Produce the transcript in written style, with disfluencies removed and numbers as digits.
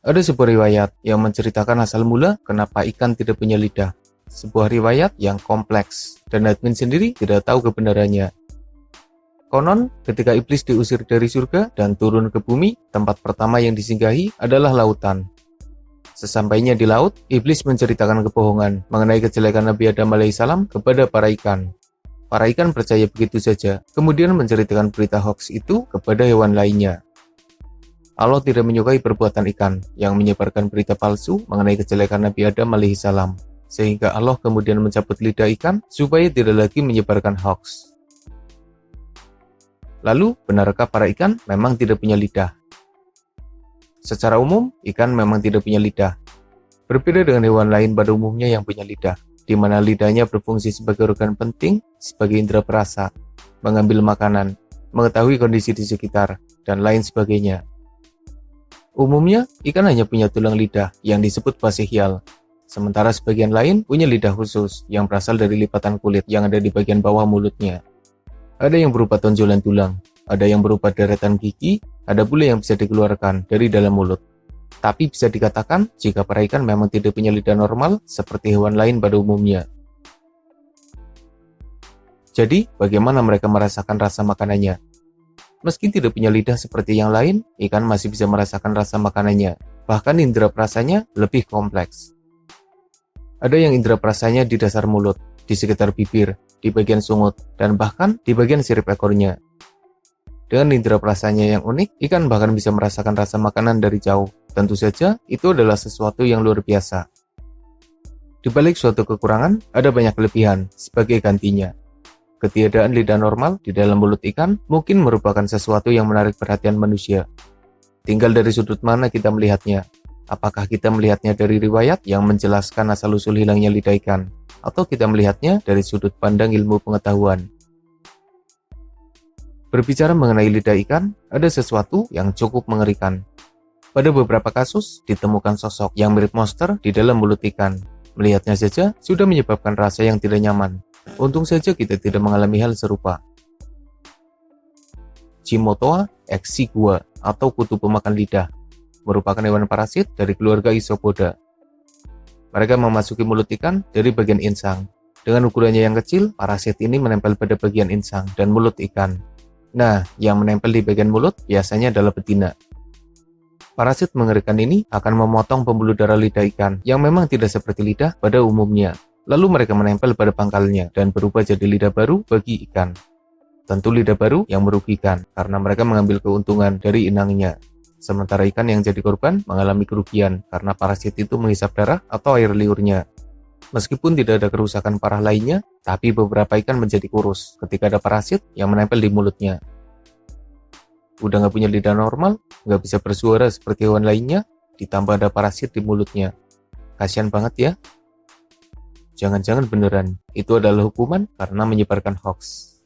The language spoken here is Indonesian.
Ada sebuah riwayat yang menceritakan asal mula kenapa ikan tidak punya lidah. Sebuah riwayat yang kompleks, dan admin sendiri tidak tahu kebenarannya. Konon, ketika iblis diusir dari surga dan turun ke bumi, tempat pertama yang disinggahi adalah lautan. Sesampainya di laut, iblis menceritakan kebohongan mengenai kejelekan Nabi Adam alaihissalam kepada para ikan. Para ikan percaya begitu saja, kemudian menceritakan berita hoax itu kepada hewan lainnya. Allah tidak menyukai perbuatan ikan yang menyebarkan berita palsu mengenai kejelekan Nabi Adam alaihissalam, sehingga Allah kemudian mencabut lidah ikan supaya tidak lagi menyebarkan hoax. Lalu, benarkah para ikan memang tidak punya lidah? Secara umum, ikan memang tidak punya lidah. Berbeda dengan hewan lain pada umumnya yang punya lidah, di mana lidahnya berfungsi sebagai organ penting, sebagai indera perasa, mengambil makanan, mengetahui kondisi di sekitar, dan lain sebagainya. Umumnya, ikan hanya punya tulang lidah yang disebut basihial, sementara sebagian lain punya lidah khusus yang berasal dari lipatan kulit yang ada di bagian bawah mulutnya. Ada yang berupa tonjolan tulang, ada yang berupa deretan gigi, ada pula yang bisa dikeluarkan dari dalam mulut. Tapi bisa dikatakan jika para ikan memang tidak punya lidah normal seperti hewan lain pada umumnya. Jadi, bagaimana mereka merasakan rasa makanannya? Meski tidak punya lidah seperti yang lain, ikan masih bisa merasakan rasa makanannya. Bahkan indera perasanya lebih kompleks. Ada yang indera perasanya di dasar mulut, di sekitar bibir, di bagian sungut, dan bahkan di bagian sirip ekornya. Dengan indera perasanya yang unik, ikan bahkan bisa merasakan rasa makanan dari jauh. Tentu saja, itu adalah sesuatu yang luar biasa. Di balik suatu kekurangan, ada banyak kelebihan sebagai gantinya. Ketiadaan lidah normal di dalam mulut ikan mungkin merupakan sesuatu yang menarik perhatian manusia. Tinggal dari sudut mana kita melihatnya. Apakah kita melihatnya dari riwayat yang menjelaskan asal-usul hilangnya lidah ikan, atau kita melihatnya dari sudut pandang ilmu pengetahuan? Berbicara mengenai lidah ikan, ada sesuatu yang cukup mengerikan. Pada beberapa kasus, ditemukan sosok yang mirip monster di dalam mulut ikan. Melihatnya saja sudah menyebabkan rasa yang tidak nyaman. Untung saja kita tidak mengalami hal serupa. Chimotoa exigua atau kutu pemakan lidah merupakan hewan parasit dari keluarga Isopoda. Mereka memasuki mulut ikan dari bagian insang. Dengan ukurannya yang kecil, parasit ini menempel pada bagian insang dan mulut ikan. Nah, yang menempel di bagian mulut biasanya adalah betina. Parasit mengerikan ini akan memotong pembuluh darah lidah ikan yang memang tidak seperti lidah pada umumnya. Lalu mereka menempel pada pangkalnya dan berubah jadi lidah baru bagi ikan. Tentu lidah baru yang merugikan karena mereka mengambil keuntungan dari inangnya. Sementara ikan yang jadi korban mengalami kerugian karena parasit itu menghisap darah atau air liurnya. Meskipun tidak ada kerusakan parah lainnya, tapi beberapa ikan menjadi kurus ketika ada parasit yang menempel di mulutnya. Udah nggak punya lidah normal, nggak bisa bersuara seperti hewan lainnya, ditambah ada parasit di mulutnya. Kasian banget ya. Jangan-jangan beneran, itu adalah hukuman karena menyebarkan hoax.